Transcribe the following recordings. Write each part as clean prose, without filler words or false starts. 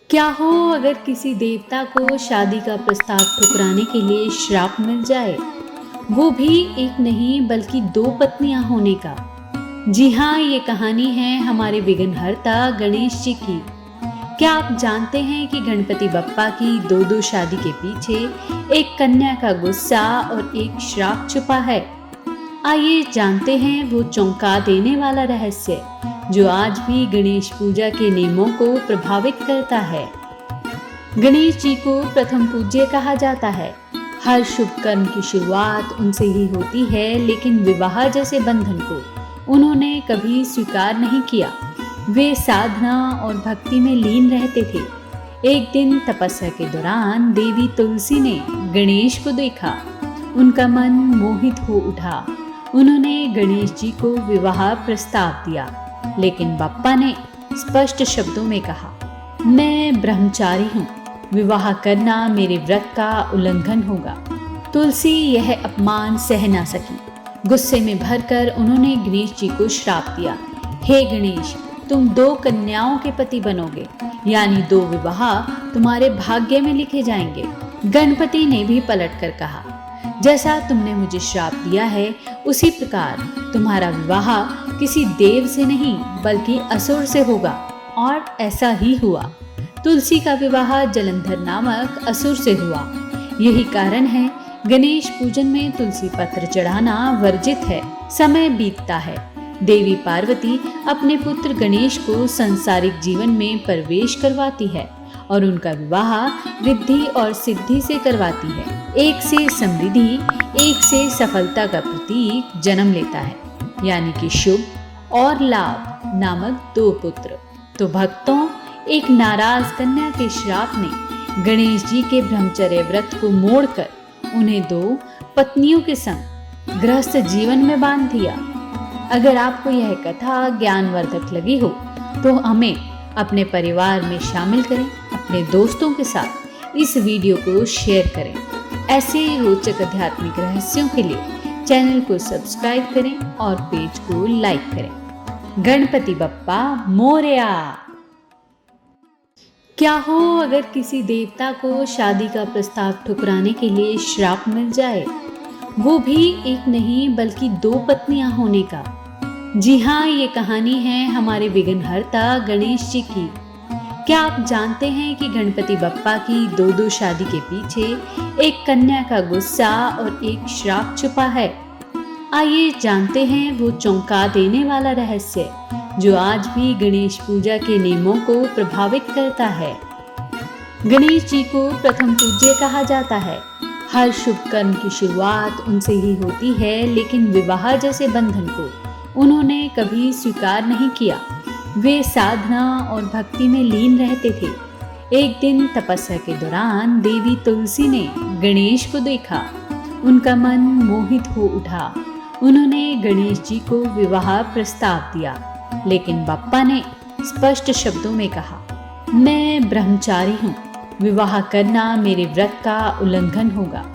क्या हो अगर किसी देवता को शादी का प्रस्ताव ठुकराने के लिए श्राप मिल जाए, वो भी एक नहीं बल्कि दो पत्नियां होने का। जी हाँ, ये कहानी है हमारे विघ्नहर्ता गणेश जी की। क्या आप जानते हैं कि गणपति बप्पा की दो दो शादी के पीछे एक कन्या का गुस्सा और एक श्राप छुपा है। आइए जानते हैं वो चौंका देने वाला रहस्य जो आज भी गणेश पूजा के नियमों को प्रभावित करता है। गणेश जी को प्रथम पूज्य कहा जाता है। हर शुभ कर्म की शुरुआत उनसे ही होती है, लेकिन विवाह जैसे बंधन को उन्होंने कभी स्वीकार नहीं किया। वे साधना और भक्ति में लीन रहते थे। एक दिन तपस्या के दौरान देवी तुलसी ने गणेश को देखा। उनका मन मोहित हो उठा। उन्होंने गणेश जी को विवाह प्रस्ताव दिया, लेकिन बप्पा ने स्पष्ट शब्दों में कहा, मैं ब्रह्मचारी हूँ, विवाह करना मेरे व्रत का उल्लंघन होगा। तुलसी यह अपमान सह ना सकी। गुस्से में भरकर उन्होंने गणेश जी को श्राप दिया, हे गणेश, तुम दो कन्याओं के पति बनोगे, यानी दो विवाह तुम्हारे भाग्य में लिखे जाएंगे। गणपति ने भी पलटकर कहा, जैसा तुमने मुझे श्राप दिया है उसी प्रकार तुम्हारा विवाह किसी देव से नहीं बल्कि असुर से होगा। और ऐसा ही हुआ। तुलसी का विवाह जलंधर नामक असुर से हुआ। यही कारण है गणेश पूजन में तुलसी पत्र चढ़ाना वर्जित है। समय बीतता है। देवी पार्वती अपने पुत्र गणेश को सांसारिक जीवन में प्रवेश करवाती है और उनका विवाह रिद्धि और सिद्धि से करवाती है। एक से समृद्धि, एक से सफलता का प्रतीक जन्म लेता है, यानी कि शुभ और लाभ नामक दो पुत्र। तो भक्तों, एक नाराज कन्या के श्राप ने गणेश जी के ब्रह्मचर्य व्रत को मोड़कर उन्हें दो पत्नियों के संग गृहस्थ जीवन में बांध दिया। अगर आपको यह कथा ज्ञानवर्धक लगी हो तो हमें अपने परिवार में शामिल करें, अपने दोस्तों के साथ इस वीडियो को शेयर करें। ऐसे रोचक आध्यात्मिक रहस्यों के लिए चैनल को सब्सक्राइब करें और पेज को लाइक करें। गणपति बप्पा मोरया। क्या हो अगर किसी देवता को शादी का प्रस्ताव ठुकराने के लिए श्राप मिल जाए, वो भी एक नहीं बल्कि दो पत्नियां होने का। जी हाँ, ये कहानी है हमारे विघ्नहर्ता गणेश जी की। क्या आप जानते हैं कि गणपति बप्पा की दो दो शादी के पीछे एक कन्या का गुस्सा और एक श्राप छुपा है। आइए जानते हैं वो चौंका देने वाला रहस्य जो आज भी गणेश पूजा के नियमों को प्रभावित करता है। गणेश जी को प्रथम पूज्य कहा जाता है। हर शुभ कर्म की शुरुआत उनसे ही होती है, लेकिन विवाह जैसे बंधन को उन्होंने कभी स्वीकार नहीं किया। वे साधना और भक्ति में लीन रहते थे। एक दिन तपस्या के दौरान देवी तुलसी ने गणेश को देखा। उनका मन मोहित हो उठा। उन्होंने गणेश जी को विवाह प्रस्ताव दिया, लेकिन बप्पा ने स्पष्ट शब्दों में कहा, मैं ब्रह्मचारी हूँ, विवाह करना मेरे व्रत का उल्लंघन होगा।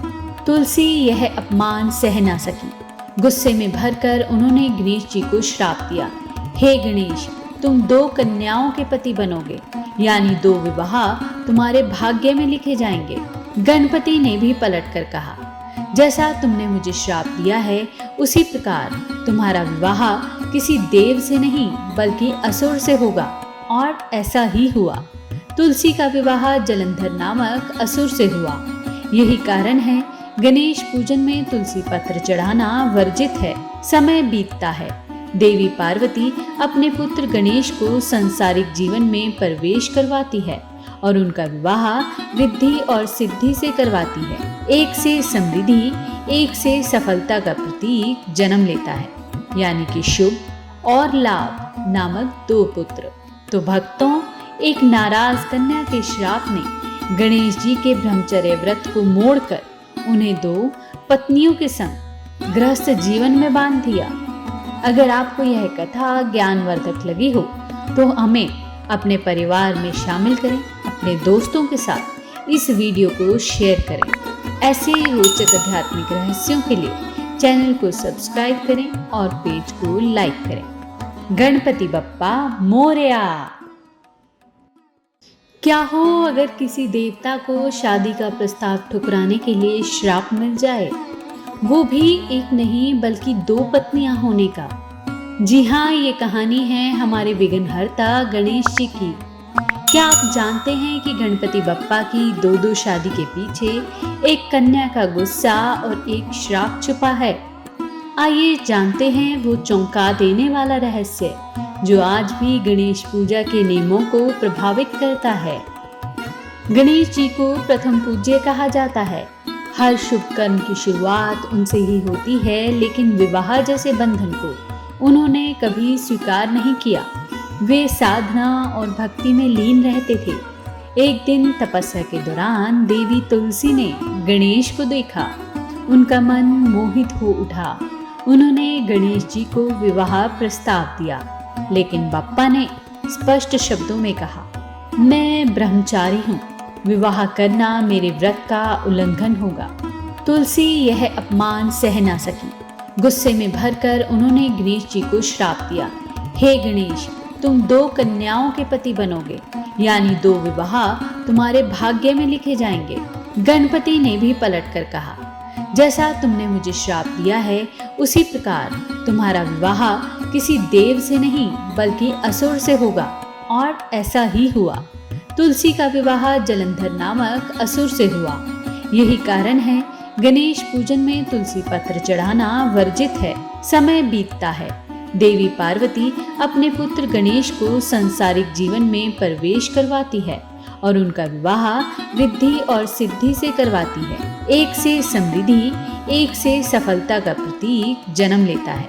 तुलसी यह अपमान सह ना सकी। गुस्से में भरकर उन्होंने गणेश जी को श्राप दिया, हे गणेश, तुम दो कन्याओं के पति बनोगे, यानी दो विवाह तुम्हारे भाग्य में लिखे जाएंगे। गणपति ने भी पलटकर कहा, जैसा तुमने मुझे श्राप दिया है उसी प्रकार तुम्हारा विवाह किसी देव से नहीं बल्कि असुर से होगा। और ऐसा ही हुआ। तुलसी का विवाह जलंधर नामक असुर से हुआ। यही कारण है गणेश पूजन में तुलसी पत्र चढ़ाना वर्जित है। समय बीतता है। देवी पार्वती अपने पुत्र गणेश को सांसारिक जीवन में प्रवेश करवाती है और उनका विवाह रिद्धि और सिद्धि से करवाती है। एक से समृद्धि, एक से सफलता का प्रतीक जन्म लेता है, यानी कि शुभ और लाभ नामक दो पुत्र। तो भक्तों, एक नाराज कन्या के श्राप ने गणेश जी के ब्रह्मचर्य व्रत को मोड़कर उन्हें दो पत्नियों के संग गृहस्थ जीवन में बांध दिया। अगर आपको यह कथा ज्ञानवर्धक लगी हो तो हमें अपने परिवार में शामिल करें, अपने दोस्तों के साथ इस वीडियो को शेयर करें। ऐसे रोचक आध्यात्मिक रहस्यों के लिए चैनल को सब्सक्राइब करें और पेज को लाइक करें। गणपति बप्पा मोरया। क्या हो अगर किसी देवता को शादी का प्रस्ताव ठुकराने के लिए श्राप मिल जाए, वो भी एक नहीं बल्कि 2 पत्नियां होने का। जी हाँ, ये कहानी है हमारे विघ्नहर्ता गणेश जी की। क्या आप जानते हैं कि गणपति बप्पा की 2 शादी के पीछे एक कन्या का गुस्सा और एक श्राप छुपा है। आइए जानते हैं वो चौंका देने वाला रहस्य जो आज भी गणेश पूजा के नियमों को प्रभावित करता है। गणेश जी को प्रथम पूज्य कहा जाता है। हर शुभ कर्म की शुरुआत उनसे ही होती है, लेकिन विवाह जैसे बंधन को उन्होंने कभी स्वीकार नहीं किया। वे साधना और भक्ति में लीन रहते थे। एक दिन तपस्या के दौरान देवी तुलसी ने गणेश को देखा। उनका मन मोहित हो उठा। उन्होंने गणेश जी को विवाह प्रस्ताव दिया, लेकिन बप्पा ने स्पष्ट शब्दों में कहा, मैं ब्रह्मचारी हूँ, विवाह करना मेरे व्रत का उल्लंघन होगा। तुलसी यह अपमान सह ना सकी। गुस्से में भरकर उन्होंने गणेश जी को श्राप दिया, हे गणेश, तुम 2 कन्याओं के पति बनोगे, यानी 2 विवाह तुम्हारे भाग्य में लिखे जाएंगे। गणपति ने भी पलटकर कहा, जैसा तुमने मुझे श्राप दिया है उसी प्रकार तुम्हारा विवाह किसी देव से नहीं बल्कि असुर से होगा। और ऐसा ही हुआ। तुलसी का विवाह जलंधर नामक असुर से हुआ। यही कारण है गणेश पूजन में तुलसी पत्र चढ़ाना वर्जित है। समय बीतता है। देवी पार्वती अपने पुत्र गणेश को सांसारिक जीवन में प्रवेश करवाती है और उनका विवाह रिद्धि और सिद्धि से करवाती है। एक से समृद्धि, एक से सफलता का प्रतीक जन्म लेता है,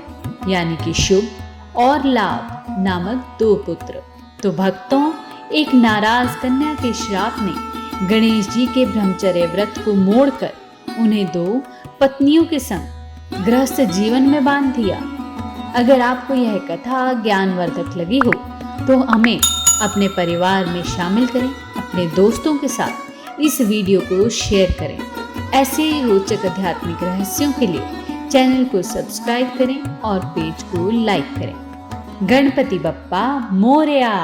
यानी कि शुभ और लाभ नामक 2 पुत्र। तो भक्तों, एक नाराज कन्या के श्राप ने गणेश जी के ब्रह्मचर्य व्रत को मोड़कर उन्हें 2 पत्नियों के संग गृहस्थ जीवन में बांध दिया। अगर आपको यह कथा ज्ञानवर्धक लगी हो तो हमें अपने परिवार में शामिल करें, अपने दोस्तों के साथ इस वीडियो को शेयर करें। ऐसे रोचक आध्यात्मिक रहस्यों के लिए चैनल को सब्सक्राइब करें और पेज को लाइक करें। गणपति बप्पा मोरया।